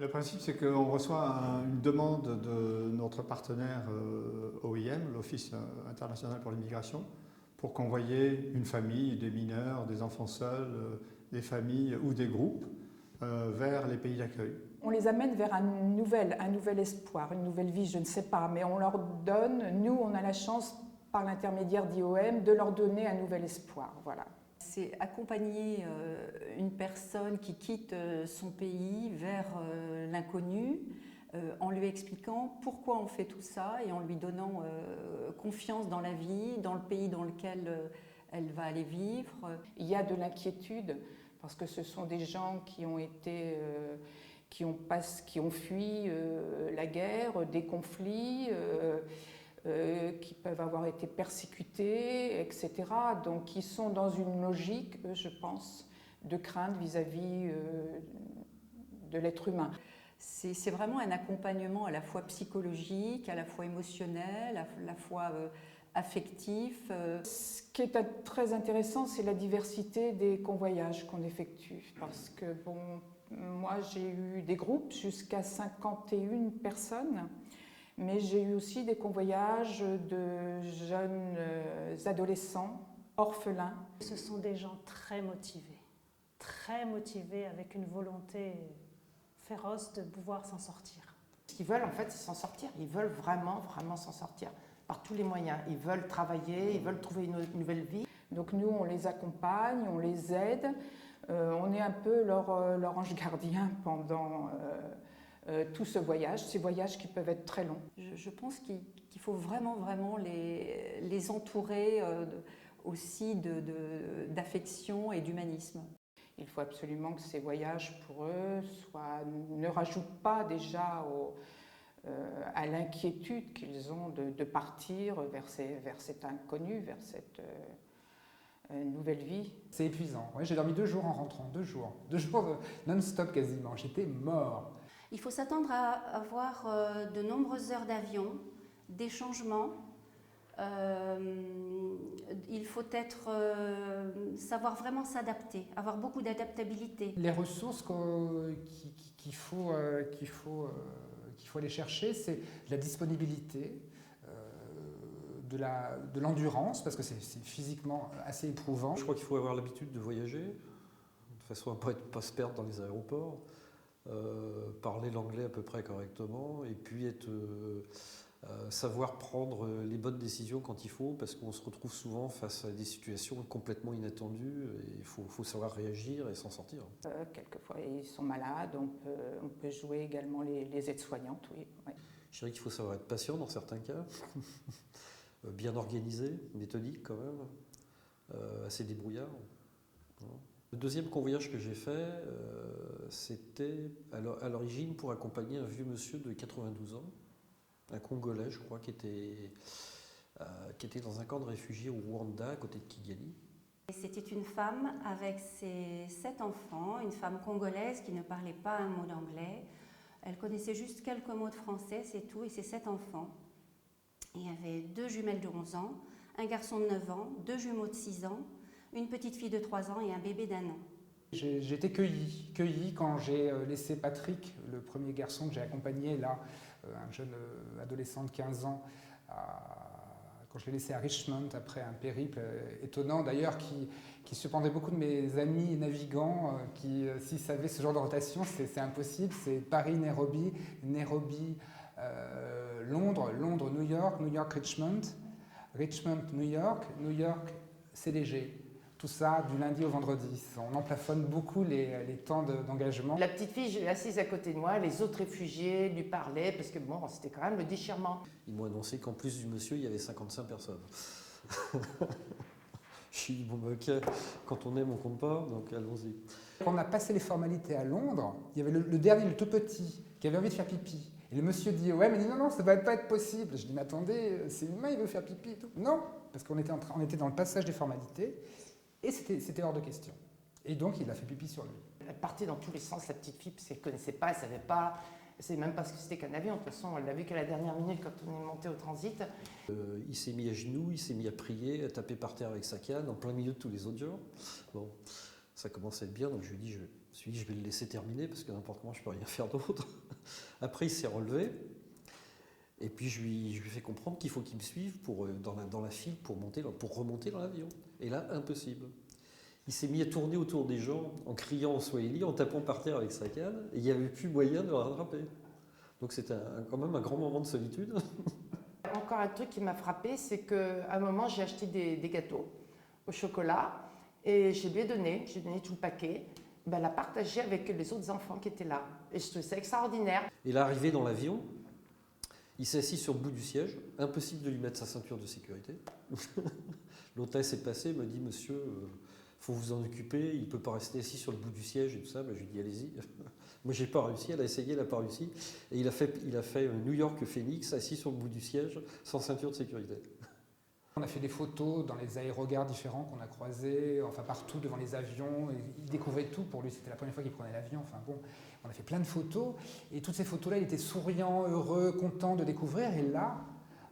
Le principe, c'est qu'on reçoit une demande de notre partenaire OIM, l'Office international pour l'immigration, pour convoyer une famille, des mineurs, des enfants seuls, des familles ou des groupes vers les pays d'accueil. On les amène vers un nouvel espoir, une nouvelle vie, je ne sais pas, mais on leur donne, nous on a la chance par l'intermédiaire d'IOM de leur donner un nouvel espoir. Voilà. C'est accompagner une personne qui quitte son pays vers l'inconnu en lui expliquant pourquoi on fait tout ça et en lui donnant confiance dans la vie, dans le pays dans lequel elle va aller vivre. Il y a de l'inquiétude parce que ce sont des gens qui ont été... qui ont fui la guerre, des conflits, qui peuvent avoir été persécutés, etc. Donc ils sont dans une logique, je pense, de crainte vis-à-vis de l'être humain. C'est vraiment un accompagnement à la fois psychologique, à la fois émotionnel, à la fois affectif. Ce qui est très intéressant, c'est la diversité des convoyages qu'on effectue. Parce que, bon, moi, j'ai eu des groupes jusqu'à 51 personnes, mais j'ai eu aussi des convoyages de jeunes adolescents, orphelins. Ce sont des gens très motivés avec une volonté féroce de pouvoir s'en sortir. Ce qu'ils veulent, en fait, c'est s'en sortir. Ils veulent vraiment s'en sortir par tous les moyens. Ils veulent travailler, ils veulent trouver une nouvelle vie. Donc nous, on les accompagne, on les aide. On est un peu leur ange gardien pendant tout ce voyage, ces voyages qui peuvent être très longs. Je pense qu'il faut vraiment les entourer aussi d'affection et d'humanisme. Il faut absolument que ces voyages pour eux ne rajoutent pas déjà à l'inquiétude qu'ils ont de partir vers cet inconnu, vers cette nouvelle vie. C'est épuisant. Ouais, j'ai dormi 2 jours en rentrant, 2 jours non-stop quasiment. J'étais mort. Il faut s'attendre à avoir de nombreuses heures d'avion, des changements. Il faut savoir vraiment s'adapter, avoir beaucoup d'adaptabilité. Les ressources qu'il faut aller chercher, c'est la disponibilité, de l'endurance, parce que c'est physiquement assez éprouvant. Je crois qu'il faut avoir l'habitude de voyager, de façon à ne pas se perdre dans les aéroports, parler l'anglais à peu près correctement, et puis savoir prendre les bonnes décisions quand il faut, parce qu'on se retrouve souvent face à des situations complètement inattendues, et il faut savoir réagir et s'en sortir. Quelquefois, ils sont malades, on peut jouer également les aides-soignantes, oui. Ouais. Je dirais qu'il faut savoir être patient dans certains cas, bien organisé, méthodique quand même, assez débrouillard. Le deuxième convoyage que j'ai fait, c'était à l'origine pour accompagner un vieux monsieur de 92 ans, un Congolais, je crois, qui était dans un camp de réfugiés au Rwanda, à côté de Kigali. C'était une femme avec ses 7 enfants, une femme congolaise qui ne parlait pas un mot d'anglais. Elle connaissait juste quelques mots de français, c'est tout, et ses 7 enfants. Il y avait 2 jumelles de 11 ans, un garçon de 9 ans, 2 jumeaux de 6 ans, une petite fille de 3 ans et un bébé d'1 an. J'ai été cueilli quand j'ai laissé Patrick, le premier garçon que j'ai accompagné, là, un jeune adolescent de 15 ans, quand je l'ai laissé à Richmond après un périple étonnant d'ailleurs qui surprendrait beaucoup de mes amis navigants qui, s'ils savaient ce genre de rotation, c'est impossible. C'est Paris-Nairobi, Londres, New York, New York, Richmond, New York, New York, CDG. Tout ça du lundi au vendredi. On en plafonne beaucoup les temps d'engagement. La petite fille assise à côté de moi, les autres réfugiés lui parlaient, parce que bon, c'était quand même le déchirement. Ils m'ont annoncé qu'en plus du monsieur, il y avait 55 personnes. Je suis dit, bon, bah, ok, quand on aime, on compte pas, donc allons-y. Quand on a passé les formalités à Londres, il y avait le dernier, le tout petit, qui avait envie de faire pipi. Et le monsieur dit, ouais, mais non, ça va pas être possible. Je dis, mais attendez, c'est humain, il veut faire pipi et tout. Non, parce qu'on était dans le passage des formalités. Et c'était hors de question. Et donc, il a fait pipi sur lui. Elle partait dans tous les sens, la petite fille, parce qu'elle ne connaissait pas, elle ne savait pas. Elle ne savait même pas ce que c'était qu'un avion. De toute façon, elle l'a vu qu'à la dernière minute, quand on est monté au transit. Il s'est mis à genoux, il s'est mis à prier, à taper par terre avec sa canne, en plein milieu de tous les autres gens. Bon, ça commence à être bien, donc je lui ai dit, me suis dit, je vais le laisser terminer parce que n'importe comment, je ne peux rien faire d'autre. Après, il s'est relevé. Et puis, je lui ai fait comprendre qu'il faut qu'il me suive dans la file pour remonter dans l'avion. Et là, impossible. Il s'est mis à tourner autour des gens en criant en swahili, en tapant par terre avec sa canne. Et il n'y avait plus moyen de le rattraper. Donc, c'était quand même un grand moment de solitude. Encore un truc qui m'a frappé, c'est qu'à un moment, j'ai acheté des gâteaux au chocolat et je lui ai donné, j'ai donné tout le paquet. Ben, elle a partagé avec les autres enfants qui étaient là. Et je trouvais ça extraordinaire. Et là, arrivé dans l'avion, il s'est assis sur le bout du siège. Impossible de lui mettre sa ceinture de sécurité. L'hôtesse est passée, me dit, monsieur, faut vous en occuper, il ne peut pas rester assis sur le bout du siège et tout ça. Ben, je lui ai dit, allez-y. Moi, j'ai pas réussi, elle a essayé, elle n'a pas réussi. Et il a fait New York Phoenix, assis sur le bout du siège, sans ceinture de sécurité. On a fait des photos dans les aérogares différents qu'on a croisés, enfin partout devant les avions. Il découvrait tout pour lui, c'était la première fois qu'il prenait l'avion. Enfin bon, on a fait plein de photos et toutes ces photos-là, il était souriant, heureux, content de découvrir. Et là,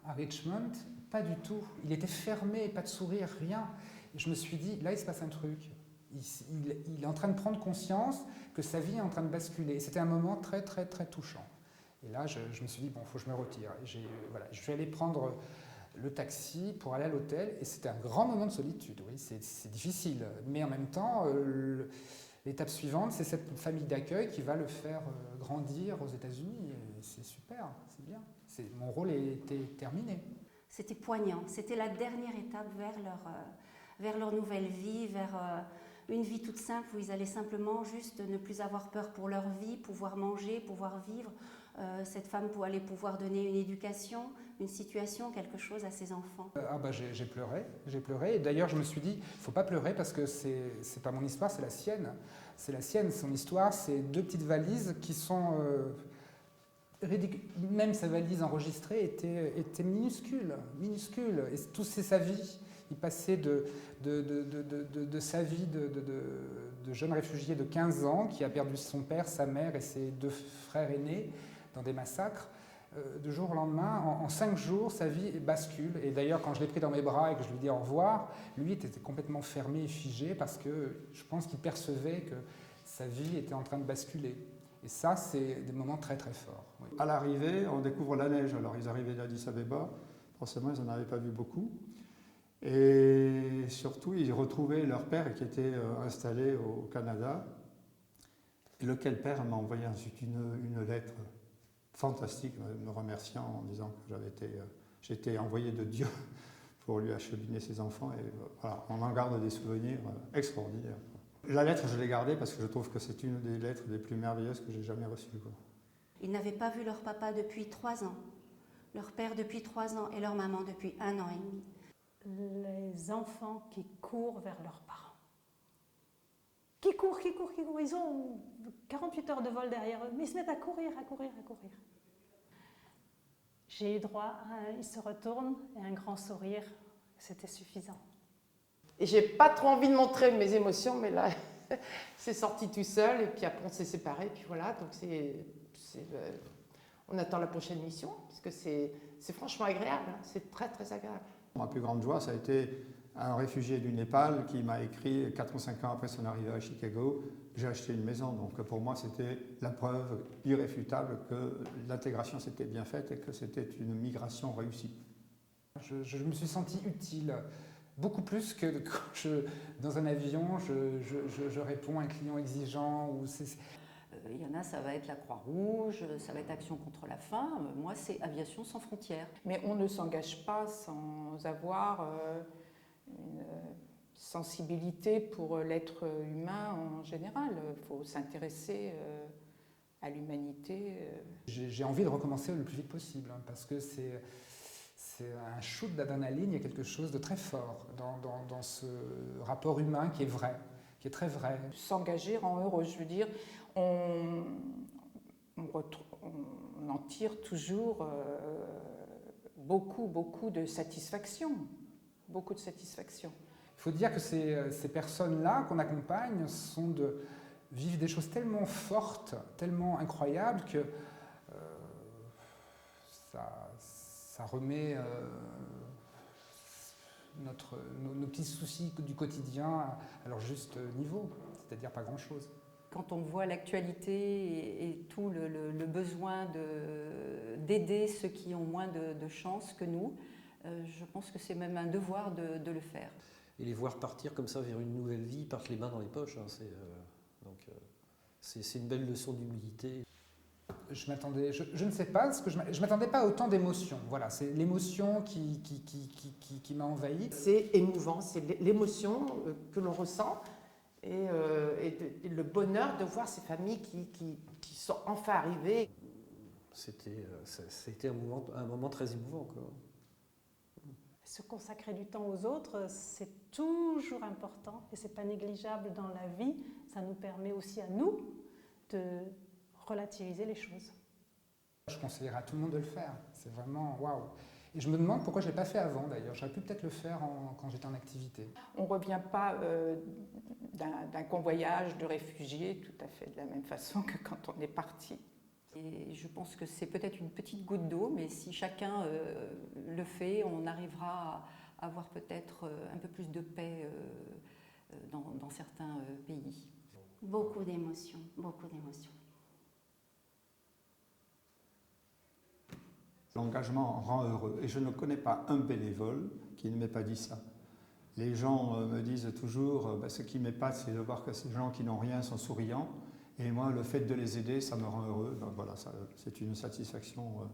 à Richmond, pas du tout. Il était fermé, pas de sourire, rien. Et je me suis dit, là, il se passe un truc. Il est en train de prendre conscience que sa vie est en train de basculer. Et c'était un moment très, très, très touchant. Et là, je me suis dit, bon, il faut que je me retire. Et voilà, je suis allé prendre le taxi pour aller à l'hôtel. Et c'était un grand moment de solitude. Oui, c'est difficile. Mais en même temps, l'étape suivante, c'est cette famille d'accueil qui va le faire grandir aux États-Unis. Et c'est super, c'est bien. Mon rôle était terminé. C'était poignant. C'était la dernière étape vers leur nouvelle vie, vers une vie toute simple où ils allaient simplement juste ne plus avoir peur pour leur vie, pouvoir manger, pouvoir vivre. Cette femme allait pouvoir donner une éducation, une situation, quelque chose à ses enfants. J'ai pleuré. Et d'ailleurs, je me suis dit, il ne faut pas pleurer parce que c'est pas mon histoire, c'est la sienne. C'est la sienne, son histoire, c'est 2 petites valises qui sont ridicules. Même sa valise enregistrée était minuscule. Et tout c'est sa vie. Il passait de sa vie de jeune réfugié de 15 ans qui a perdu son père, sa mère et ses 2 frères aînés dans des massacres. De jour au lendemain, en 5 jours, sa vie bascule. Et d'ailleurs, quand je l'ai pris dans mes bras et que je lui dis au revoir, lui était complètement fermé et figé parce que je pense qu'il percevait que sa vie était en train de basculer. Et ça, c'est des moments très très forts. Oui. À l'arrivée, on découvre la neige. Alors, ils arrivaient d'Addis Abeba. Forcément, ils n'en avaient pas vu beaucoup. Et surtout, ils retrouvaient leur père qui était installé au Canada, et lequel père m'a envoyé ensuite une lettre fantastique, me remerciant en disant que j'étais envoyé de Dieu pour lui acheminer ses enfants. Et voilà, on en garde des souvenirs extraordinaires. La lettre, je l'ai gardée parce que je trouve que c'est une des lettres les plus merveilleuses que j'ai jamais reçues. Ils n'avaient pas vu leur papa depuis 3 ans, leur père depuis 3 ans et leur maman depuis 1 an et demi. Les enfants qui courent vers leurs parents. Qui courent. Ils ont 48 heures de vol derrière eux, mais ils se mettent à courir. J'ai eu droit ils se retournent et un grand sourire, c'était suffisant. Et j'ai pas trop envie de montrer mes émotions, mais là, c'est sorti tout seul. Et puis après, on s'est séparés. Puis voilà, donc on attend la prochaine mission, parce que c'est franchement agréable. C'est très, très agréable. Ma plus grande joie, ça a été un réfugié du Népal qui m'a écrit 4 ou 5 ans après son arrivée à Chicago, j'ai acheté une maison. Donc pour moi, c'était la preuve irréfutable que l'intégration s'était bien faite et que c'était une migration réussie. Je me suis senti utile, beaucoup plus que quand dans un avion, je réponds à un client exigeant. Il y en a, ça va être la Croix-Rouge, ça va être Action contre la faim. Moi, c'est Aviation sans frontières. Mais on ne s'engage pas sans avoir une sensibilité pour l'être humain en général. Il faut s'intéresser à l'humanité. J'ai envie de recommencer le plus vite possible, parce que c'est un shoot d'adrénaline, il y a quelque chose de très fort dans ce rapport humain qui est vrai, qui est très vrai. S'engager rend heureux, je veux dire, on en tire toujours beaucoup de satisfaction. Beaucoup de satisfaction. Il faut dire que ces personnes-là qu'on accompagne vivent des choses tellement fortes, tellement incroyables que ça remet nos petits soucis du quotidien à leur juste niveau, c'est-à-dire pas grand-chose. quand on voit l'actualité et tout le besoin d'aider ceux qui ont moins de chance que nous, je pense que c'est même un devoir de le faire. Et les voir partir comme ça vers une nouvelle vie, ils partent les mains dans les poches. Hein, c'est une belle leçon d'humilité. Je ne sais pas, parce que je ne m'attendais pas à autant d'émotions. Voilà, c'est l'émotion qui m'a envahi. C'est émouvant, c'est l'émotion que l'on ressent et le bonheur de voir ces familles qui sont enfin arrivées. C'était un moment très émouvant, quoi. Se consacrer du temps aux autres, c'est toujours important et c'est pas négligeable dans la vie. Ça nous permet aussi à nous de relativiser les choses. Je conseillerais à tout le monde de le faire. C'est vraiment waouh. Et je me demande pourquoi je ne l'ai pas fait avant d'ailleurs. J'aurais pu peut-être le faire quand j'étais en activité. On ne revient pas d'un convoyage de réfugiés tout à fait de la même façon que quand on est parti. Et je pense que c'est peut-être une petite goutte d'eau, mais si chacun le fait, on arrivera à avoir peut-être un peu plus de paix dans certains pays. Beaucoup d'émotions, beaucoup d'émotions. L'engagement rend heureux et je ne connais pas un bénévole qui ne m'ait pas dit ça. Les gens me disent toujours, ce qui m'épate, c'est de voir que ces gens qui n'ont rien sont souriants. Et moi, le fait de les aider, ça me rend heureux. Donc voilà, c'est une satisfaction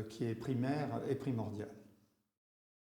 qui est primaire et primordiale.